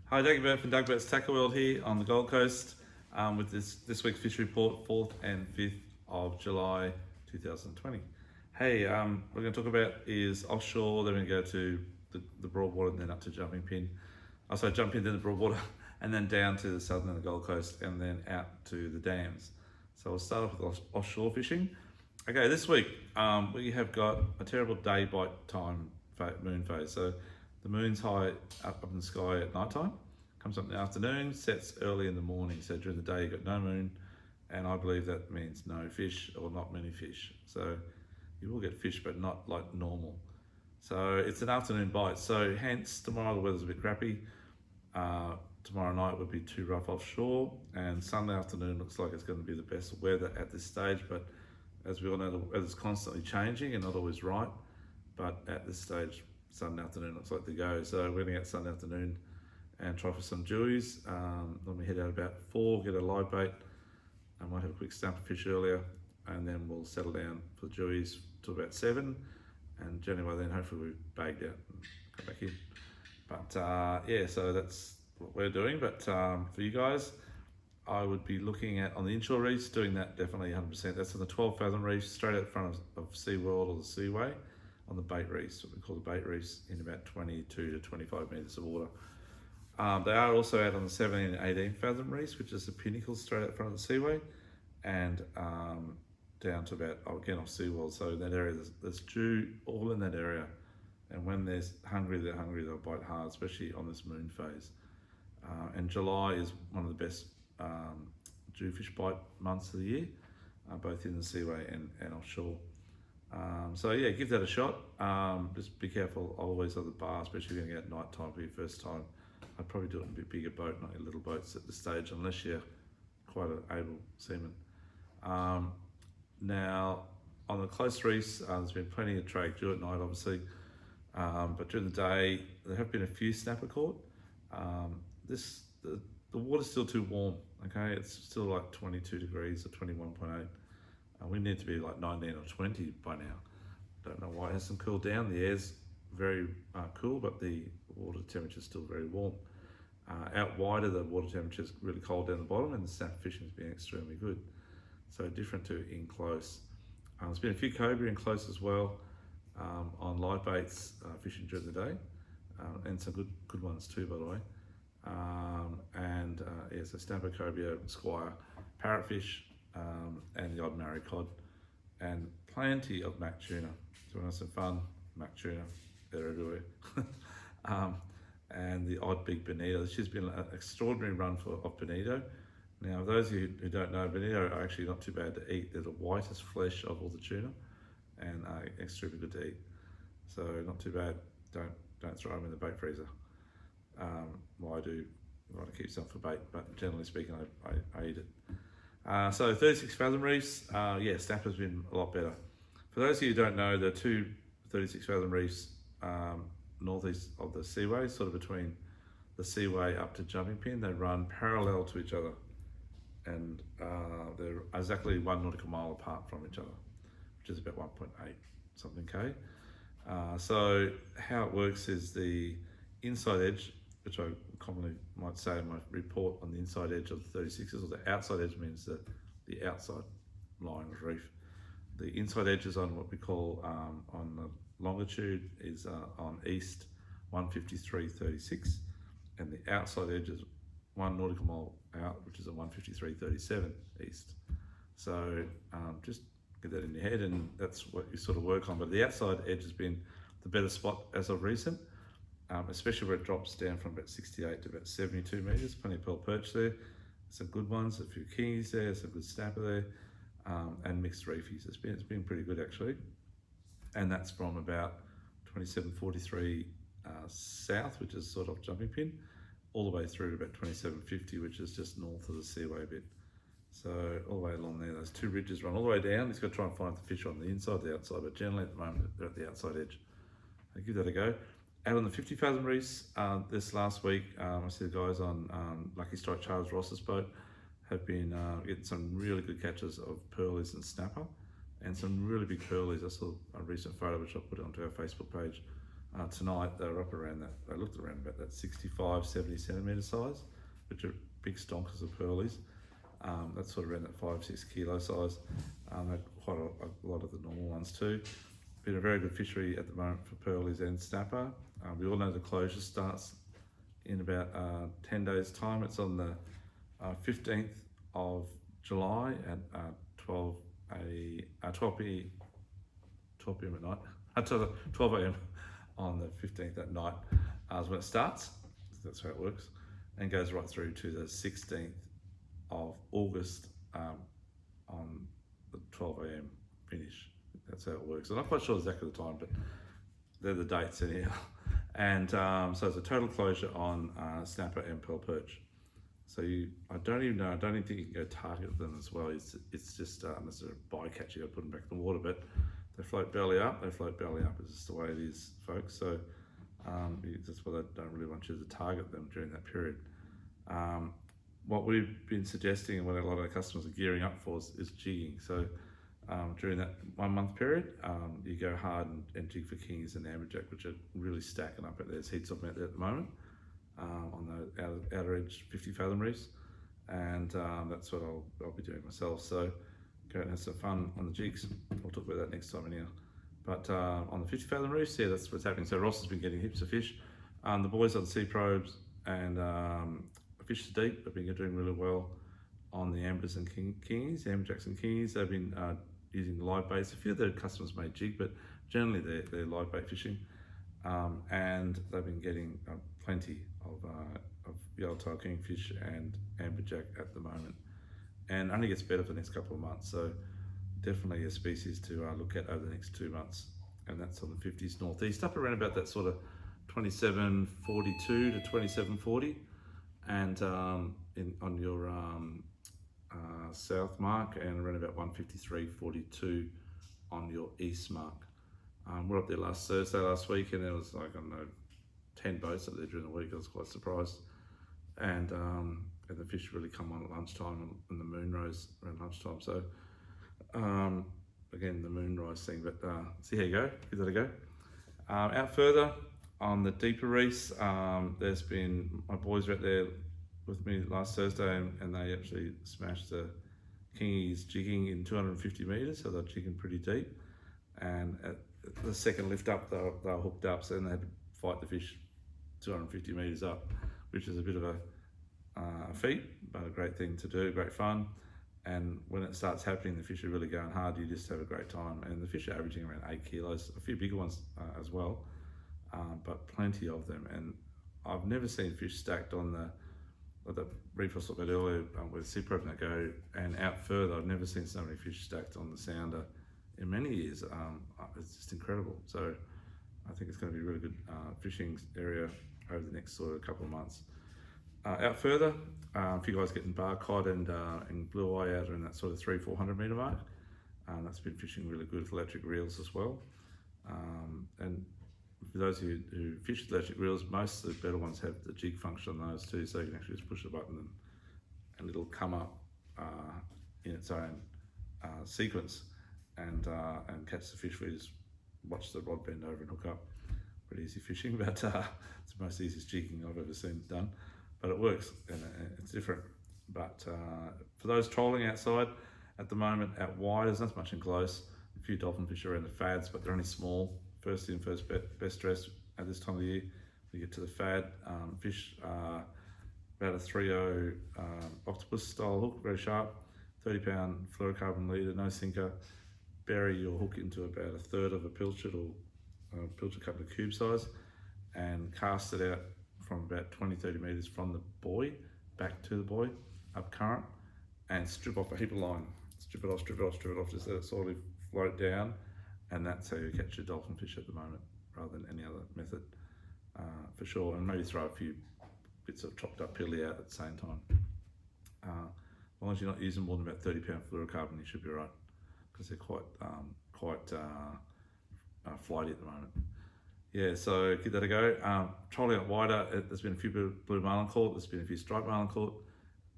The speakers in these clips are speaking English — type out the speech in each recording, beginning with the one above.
Hi, Dougie Burt from Dougie Burt's Tackle World here on the Gold Coast with this week's fish report, 4th and 5th of July 2020. Hey, we're going to talk about is offshore. They're going to go to the Broadwater and then up to Jumpinpin. Also Jumpinpin, then the Broadwater, and then down to the southern and the Gold Coast, and then out to the dams. So we'll start off with offshore fishing. Okay, this week we have got a terrible day bite time moon phase. So the moon's high up in the sky at night time, comes up in the afternoon, sets early in the morning. So during the day you've got no moon, and I believe that means no fish or not many fish. So you will get fish, but not like normal. So it's an afternoon bite. So hence tomorrow the weather's a bit crappy. Tomorrow night would be too rough offshore, and Sunday afternoon looks like it's going to be the best weather at this stage. But as we all know, the weather's constantly changing and not always right. But at this stage, Sunday afternoon looks like the go. So we're going to get Sunday afternoon and try for some jewies. Then we head out about 4, get a live bait. I might have a quick snapper fish earlier, and then we'll settle down for the jewies till about 7. And generally by then, hopefully we've bagged out and come back in. But yeah, so that's what we're doing. But for you guys, I would be looking at on the inshore reefs, doing that definitely 100%. That's on the 12 fathom reefs, straight out front of SeaWorld or the Seaway, on the bait reefs, what we call the bait reefs, in about 22 to 25 metres of water. They are also out on the 17 and 18 fathom reefs, which is the pinnacle straight out front of the Seaway, and down to about, again, off SeaWorld. So in that area, there's Jew all in that area. And when they're hungry, they'll bite hard, especially on this moon phase. And July is one of the best Jewfish bite months of the year, both in the Seaway and offshore. So yeah, give that a shot. Just be careful always of the bar, especially if you're going to get night time for your first time. I'd probably do it in a bit bigger boat, not your little boats at this stage, unless you're quite an able seaman. Now, on the close reefs, there's been plenty of trade due at night, obviously, but during the day, there have been a few snapper caught. The water's still too warm, okay? It's still like 22 degrees or 21.8. We need to be like 19 or 20 by now. Don't know why it hasn't cooled down. The air's very cool, but the water temperature is still very warm. Out wider, the water temperature is really cold down the bottom, and the snapper fishing has been extremely good. So different to in close. There's been a few cobra in close as well, on live baits, fishing during the day, and some good ones too, by the way. Yeah, so snapper, cobia, squire, parrotfish, and the odd marrow cod, and plenty of mac tuna. So we want some fun, mac tuna, they're everywhere. And the odd big bonito. This has been an extraordinary run of bonito. Now, those of you who don't know, bonito are actually not too bad to eat. They're the whitest flesh of all the tuna, and extremely good to eat. So not too bad. Don't throw them in the bait freezer. Well, I do want to keep some for bait, but generally speaking, I eat it. So 36 fathom reefs, yeah, snapper's been a lot better. For those of you who don't know, there are 2 36 fathom reefs northeast of the Seaway, sort of between the Seaway up to Jumpinpin. They run parallel to each other, and they're exactly 1 nautical mile apart from each other, which is about 1.8 something K. So how it works is the inside edge, which I commonly might say in my report, on the inside edge of the 36s, or the outside edge means that the outside line of reef. The inside edge is on what we call, on the longitude, is on east 153.36, and the outside edge is 1 nautical mile out, which is at 153.37 east. So just get that in your head, and that's what you sort of work on. But the outside edge has been the better spot as of recent, especially where it drops down from about 68 to about 72 metres. Plenty of pearl perch there, some good ones, a few kingies there, some good snapper there, and mixed reefies. It's been pretty good actually, and that's from about 27.43 south, which is sort of Jumpinpin, all the way through to about 27.50, which is just north of the Seaway a bit. So all the way along there, those 2 ridges run all the way down. He's got to try and find the fish on the inside, the outside, but generally at the moment they're at the outside edge. I'll give that a go. Out on the 50 fathom reefs, this last week, I see the guys on Lucky Strike Charles Ross's boat have been getting some really good catches of pearlies and snapper, and some really big pearlies. I saw a recent photo which I put onto our Facebook page Tonight they were up around that, they looked around about that 65, 70 centimetre size, which are big stonkers of pearlies. That's sort of around that 5-6 kilo size. Had quite a lot of the normal ones too. Been a very good fishery at the moment for pearlies and snapper. We all know the closure starts in about 10 days time. It's on the 15th of July at 12 p.m. at night. 12 a.m. on the 15th at night is when it starts. That's how it works, and goes right through to the 16th of August on the 12 a.m. finish. That's how it works. I'm not quite sure exactly the time, but they're the dates anyhow. And so it's a total closure on snapper and pearl perch. So I don't even think you can go target them as well. It's just unless they're a bycatch, you got to put them back in the water. But they float belly up. It's just the way it is, folks. So that's why they don't really want you to target them during that period. What we've been suggesting and what a lot of our customers are gearing up for is jigging. So during that 1 month period, you go hard and jig for kingies and amberjack, which are really stacking up out there. There's heaps of them out there at the moment on the outer edge 50 fathom reefs, and that's what I'll be doing myself. So go and have some fun on the jigs. We'll talk about that next time anyhow. But on the 50 fathom reefs, yeah, that's what's happening. So Ross has been getting heaps of fish. The boys on sea probes and Fish to Deep have been doing really well on the ambers and kingies, amberjacks and kingies. They've been using live baits. A few of their customers may jig, but generally they're live bait fishing, and they've been getting plenty of yellowtail kingfish and amberjack at the moment, and only gets better for the next couple of months. So definitely a species to look at over the next 2 months, and that's on the 50s northeast, up around about that sort of 2742 to 2740, and on your south mark, and around about 153.42 on your east mark. We're up there last Thursday last week, and there was like, I don't know, 10 boats up there during the week. I was quite surprised, and the fish really come on at lunchtime, and the moon rose around lunchtime. So again, the moonrise thing, but see how you go, give that a go. Out further on the deeper reefs, there's been, my boys were out there with me last Thursday, and they actually smashed the kingies jigging in 250 metres, so they're jigging pretty deep. And at the second lift up, they were hooked up, so then they had to fight the fish 250 metres up, which is a bit of a feat, but a great thing to do, great fun. And when it starts happening, the fish are really going hard. You just have a great time, and the fish are averaging around 8 kilos, a few bigger ones as well, but plenty of them. And I've never seen fish stacked on the reef I talked about earlier with sea probe that go, and out further, I've never seen so many fish stacked on the sounder in many years. It's just incredible. So I think it's going to be a really good fishing area over the next sort of couple of months. Out further, if you guys getting bar cod and blue eye out in that sort of 300-400 metre mark, that's been fishing really good with electric reels as well. And for those who fish with electric reels, most of the better ones have the jig function on those too, so you can actually just push the button and it'll come up in its own sequence and catch the fish. We just watch the rod bend over and hook up. Pretty easy fishing, but it's the most easiest jigging I've ever seen done. But it works, and it's different. But for those trolling outside at the moment, out wide, there's not much in close. A few dolphin fish are in the fads, but they're only small. First in, first best dressed at this time of the year. We get to the fad fish, about a 3.0 octopus style hook, very sharp, 30-pound fluorocarbon leader, no sinker. Bury your hook into about a third of a pilchard, or pilchard cut to cube size, and cast it out from about 20-30 metres from the buoy back to the buoy up current, and strip off a heap of line. Strip it off, just let it slowly float down, and that's how you catch your dolphin fish at the moment, rather than any other method, for sure. And maybe throw a few bits of chopped up pilly out at the same time. As long as you're not using more than about 30-pound fluorocarbon, you should be right, because they're quite flighty at the moment. Yeah, so give that a go. Trolling out wider, there's been a few blue marlin caught, there's been a few striped marlin caught,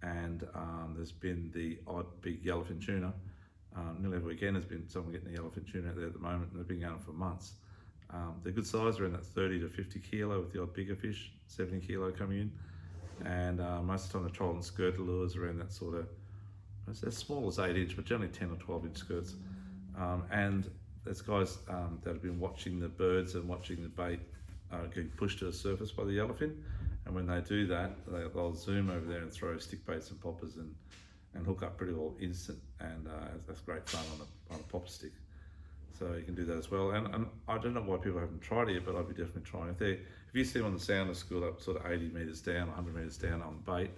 and there's been the odd big yellowfin tuna. Nearly every weekend there's been someone getting a yellowfin tuna out there at the moment, and they've been going for months. They're good size, around that 30 to 50 kilo with the odd bigger fish, 70 kilo coming in. And most of the time they're trolling skirt lures around that sort of, it's as small as 8 inch, but generally 10 or 12 inch skirts. And there's guys that have been watching the birds and watching the bait getting pushed to the surface by the yellowfin. And when they do that, they'll zoom over there and throw stick baits and poppers and hook up pretty well instant. And that's great fun on a popper stick. So you can do that as well. And I don't know why people haven't tried it yet, but I'd be definitely trying. If you see them on the sounder school up sort of 80 metres down, 100 metres down on the bait,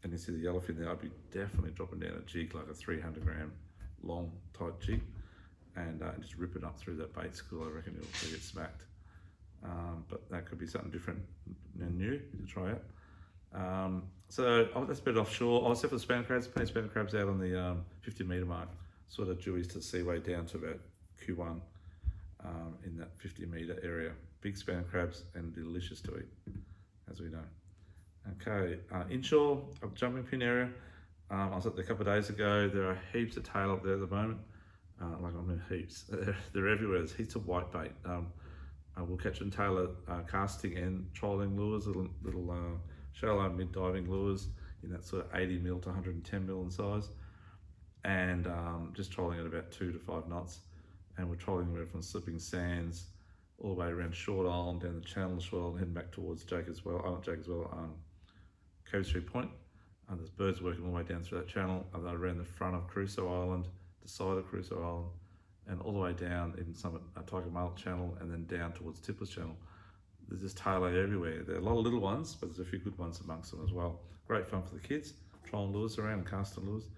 and you see the yellowfin there, I'd be definitely dropping down a jig, like a 300 gram long tight jig, and just rip it up through that bait school. I reckon you'll get smacked. But that could be something different and new to try out. So that's a bit offshore. Except for the spanner crabs, plenty of spanner crabs out on the 50 metre mark, sort of dewies to the seaway down to about Q1 in that 50 metre area. Big spanner crabs and delicious to eat, as we know. Okay, inshore, up Jumpinpin area. I was up there a couple of days ago. There are heaps of tail up there at the moment. Heaps. They're everywhere. There's heaps of white bait. We'll catch and tailor casting and trolling lures, little shallow mid-diving lures in that sort of 80 mil to 110 mil in size, and just trolling at about 2 to 5 knots. And we're trolling anywhere from slipping sands all the way around Short Island, down the Channel of Short Island, heading back towards Cove Street Point. There's birds working all the way down through that channel, around the front of Crusoe Island, the side of Crusoe Island, and all the way down in some Tiger Mullet Channel, and then down towards Tipler's Channel. There's just tail everywhere. There are a lot of little ones, but there's a few good ones amongst them as well. Great fun for the kids, trolling lures around and casting lures.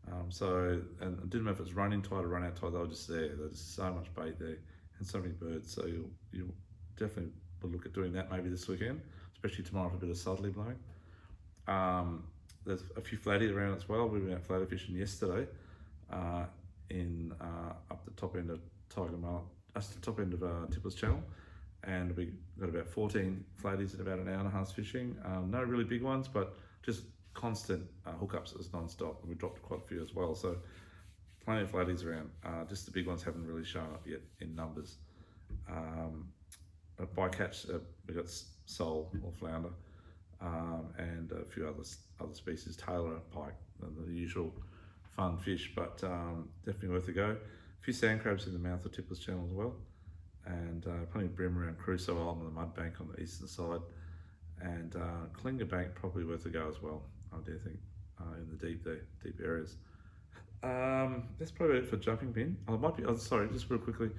And it didn't matter if it's running tide or run out tide, they were just there. There's so much bait there and so many birds. So you'll definitely look at doing that maybe this weekend, especially tomorrow for a bit of southerly blowing. There's a few flatties around as well. We went out flatter fishing yesterday up the top end of Tipler's Channel, and we got about 14 flatties in about an hour and a half fishing. No really big ones, but just constant hookups as non-stop, and we dropped quite a few as well. So plenty of flatties around. Just the big ones haven't really shown up yet in numbers. Bycatch, we got sole or flounder, and a few other species, tailor, pike, the usual fun fish, but definitely worth a go. A few sand crabs in the mouth of Tipler's Channel as well, and plenty of bream around Crusoe Island on the mud bank on the eastern side, and Klinger Bank probably worth a go as well, I do think, in the deep areas. That's probably it for Jumpinpin. Sorry, just real quickly,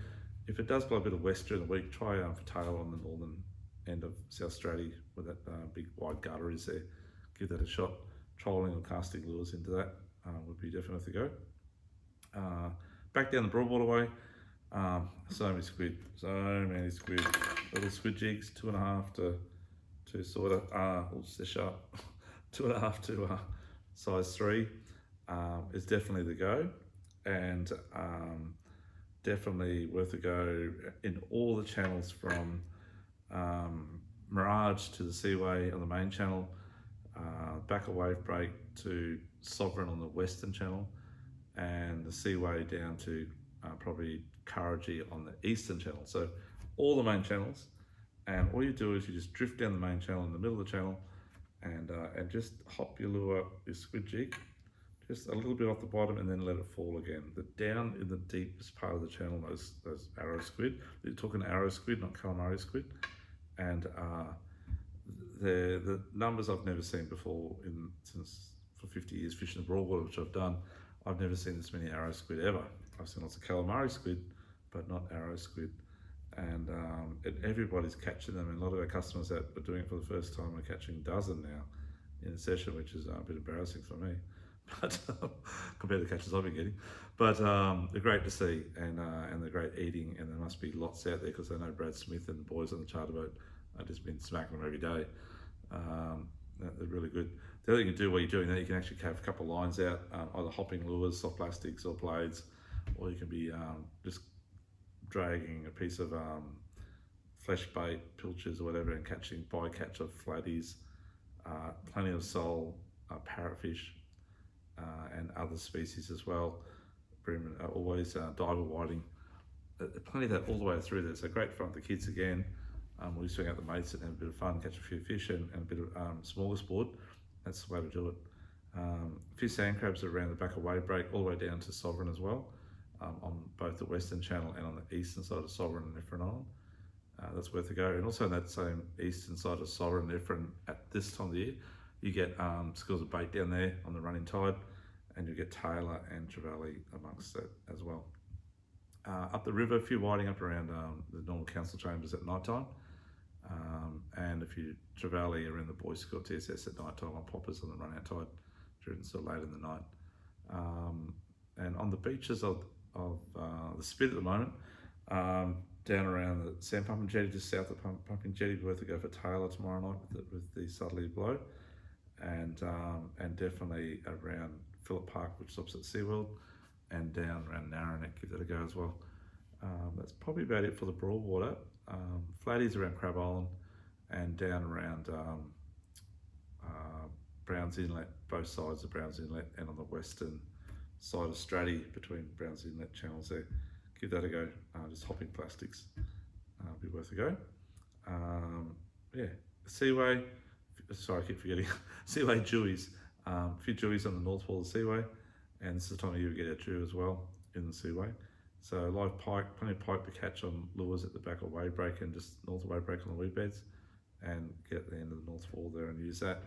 if it does blow a bit of west during the week, try for tail on the northern end of South Straddie, where that big wide gutter is there. Give that a shot. Trolling or casting lures into that would be definitely worth a go. Back down the Broadwater way, so many squid, little squid jigs, 2.5 to sort of, they're sharp, 2.5 to size 3 is definitely the go, and definitely worth a go in all the channels from Mirage to the Seaway on the main channel, back a wave break to Sovereign on the western channel, and the Seaway down to probably Kurrajee on the eastern channel. So all the main channels, and all you do is you just drift down the main channel in the middle of the channel, and just hop your lure, your squid jig, just a little bit off the bottom, and then let it fall again. Down in the deepest part of the channel, those arrow squid. You're talking arrow squid, not calamari squid, and the numbers I've never seen before for 50 years fishing the Broadwater, which I've done. I've never seen this many arrow squid ever. I've seen lots of calamari squid, but not arrow squid. And everybody's catching them, and a lot of our customers that are doing it for the first time are catching a dozen now in a session, which is a bit embarrassing for me, but compared to the catches I've been getting. But they're great to see, and they're great eating, and there must be lots out there, because I know Brad Smith and the boys on the charter boat have just been smacking them every day. They're really good. The other thing you can do while you're doing that, you can actually have a couple of lines out, either hopping lures, soft plastics or blades, or you can be just dragging a piece of flesh bait, pilchards or whatever, and catching bycatch of flatties, plenty of sole, parrotfish, and other species as well. Always diver whiting, plenty of that all the way through there. So great fun for the kids again. We swing out the mates and have a bit of fun, catch a few fish and a bit of smorgasbord. That's the way to do it. A few sand crabs around the back of Wave Break, all the way down to Sovereign as well, on both the Western Channel and on the eastern side of Sovereign and Efferin Island. That's worth a go. And also on that same eastern side of Sovereign and Efferin, at this time of the year, you get schools of bait down there on the running tide, and you get tailor and trevally amongst that as well. Up the river, a few whiting up around the normal council chambers at night time, and a few trevally around the Boys School TSS at night time on poppers on the run out tide during sort of late in the night. And on the beaches of the Spit at the moment, down around the Sand Pumping Jetty, just south of Pumping Jetty, worth a go for tailor tomorrow night with the southerly blow, and definitely around Phillip Park, which is opposite SeaWorld, and down around Narrowneck, give that a go as well. That's probably about it for the Broadwater. Flatties around Crab Island and down around Browns Inlet, both sides of Browns Inlet, and on the western side of Stratty between Browns Inlet channels there. Give that a go, just hopping plastics, be worth a go. Yeah, Seaway, sorry I keep forgetting, Seaway Jewies, a few Jewies on the north wall of the Seaway, and this is the time of year we get our Jew as well in the Seaway. So live pike, plenty of pike to catch on lures at the back of Wave Break and just north of Wave Break on the weed beds, and get at the end of the north wall there and use that.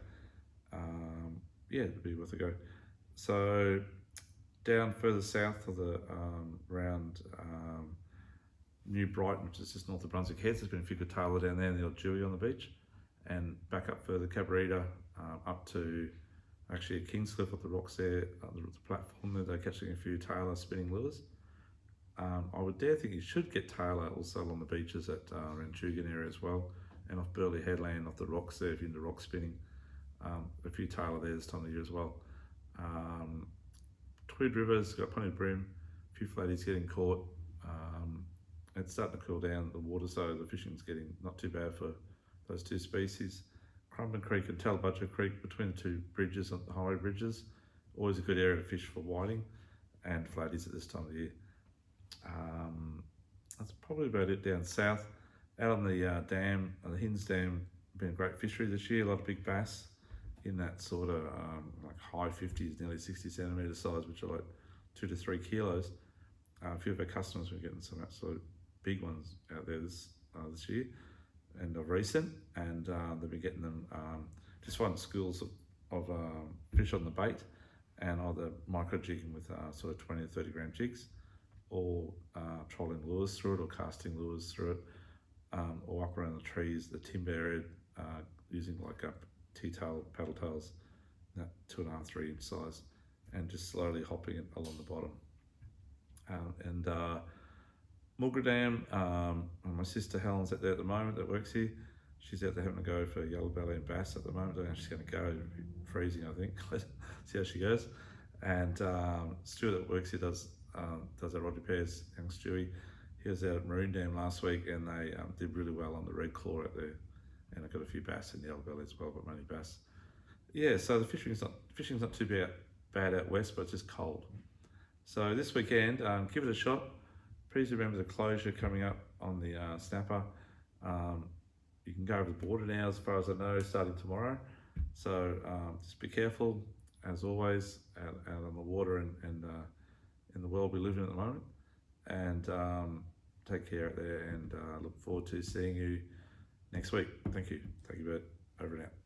Yeah, it'd be worth a go. So down further south of the around New Brighton, which is just north of Brunswick Heads, there's been a few good tailor down there and the odd Jewy on the beach, and back up further Cabarita up to actually at Kingscliff up the rocks there, the platform there, they're catching a few tailor spinning lures. I would dare think you should get tailor also along the beaches at around Tugan area as well, and off Burley Headland, off the rocks there, if you're into rock spinning. A few tailor there this time of year as well. Tweed River's got plenty of bream, a few flatties getting caught. It's starting to cool down the water, so the fishing's getting not too bad for those two species. Crumbin Creek and Talbudger Creek, between the two bridges, on the highway bridges, always a good area to fish for whiting and flatties at this time of the year. That's probably about it down south. Out on the dam, the Hinds Dam, been a great fishery this year, a lot of big bass in that sort of like high 50s, nearly 60 centimetre size, which are like 2 to 3 kilos. A few of our customers were getting some absolute big ones out there this year and of recent, and they've been getting them just finding schools of fish on the bait, and either micro jigging with sort of 20 to 30 gram jigs, or trolling lures through it, or casting lures through it, or up around the trees, the timber area, using like T-tail paddle tails, that 2.5 to 3 inch size, and just slowly hopping it along the bottom. And Mulgra Dam, my sister Helen's out there at the moment that works here. She's out there having a go for yellow belly and bass at the moment. I don't know how she's going to go, freezing I think. See how she goes. And Stuart that works here does our rod repairs, young Stewie. He was out at Maroon Dam last week, and they did really well on the red claw out there. And I got a few bass in the yellow belly as well, but mainly bass. Yeah, so the fishing's not too bad out west, but it's just cold. So this weekend, give it a shot. Please remember the closure coming up on the snapper. You can go over the border now, as far as I know, starting tomorrow. So just be careful, as always, out on the water and in the world we live in at the moment. And take care out there, and look forward to seeing you next week. Thank you. Dougie Burt, over and out.